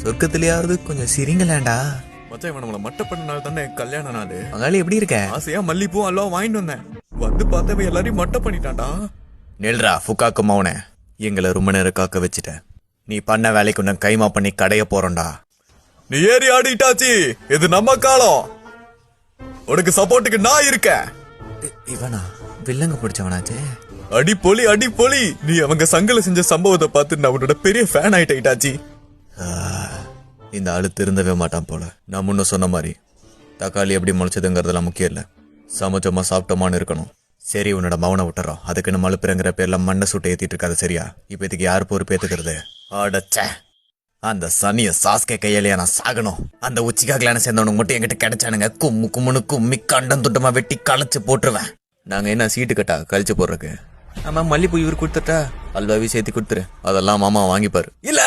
சொர்க்கத்திலேயாவது கொஞ்சம் சிரிங்களேண்டா. மச்சான் இவன் நம்மள மட்ட பண்ண நாள் தானே கல்யாண நாள். பங்காளி எப்படி இருக்க? ஆசையா மல்லிப்பூ அல்வா வாங்கிட்டு வந்தேன். வந்து பார்த்தவ எல்லாரையும் மட்ட பண்ணிட்டான்டா. நெல்ரா ஃபுக்காக்கு மௌன, எங்களை ரொம்ப நேரம் காக்க வச்சுட்ட. நீ பண்ண வேலைக்கு உன்ன கைமா பண்ணி கடைய போறோம்டா. நீ ஏறி ஆடிட்டாச்சி, இது நம்ம காலம். உனக்கு சப்போர்ட்டுக்கு நான் இருக்கேன். இவனா வில்லங்க பிடிச்சவனாச்சே. அடி பொலி அடி பொலி. நீ அவங்க சங்கல செஞ்ச சம்பவத்தை பார்த்து நான் உன்னோட பெரிய ஃபேன் ஆயிட்டாச்சி. இந்த ஆளு திருந்தவே மாட்டான் போல. நான் முன்ன சொன்ன மாதிரி தக்காளி எப்படி முளைச்சதுங்கிறதுலாம் முக்கியம் இல்ல, சமைச்சோமா சாப்பிட்டோமான்னு இருக்கணும். சரி, உன்னோட மௌன விட்டுறோம். அதுக்குன்னு மழுப்புறங்கிற பேர்ல மண்ணை சுட்டு ஏத்திட்டு இருக்காது சரியா? இப்ப இதுக்கு யாரு பொறுப்பு ஏத்துக்கிறது? அடச்ச, அந்த சனிய சாஸ்கே கையிலேயே நான் சாகணும். அந்த உச்சிக்காகலான சேர்ந்தவனுக்கு மட்டும் என்கிட்ட கிடைச்சானுங்க, கும்மு கும்முன்னு கும்மி கண்டம் துட்டமா வெட்டி களைச்சு போட்டுருவேன். நாங்க என்ன சீட்டு கட்டா கழிச்சு போடுறக்கு? ஆமா, மல்லிப்பூ இவர் கொடுத்துட்டா அல்வாவி சேர்த்து கொடுத்துரு, அதெல்லாம் மாமா வாங்கிப்பாரு. இல்ல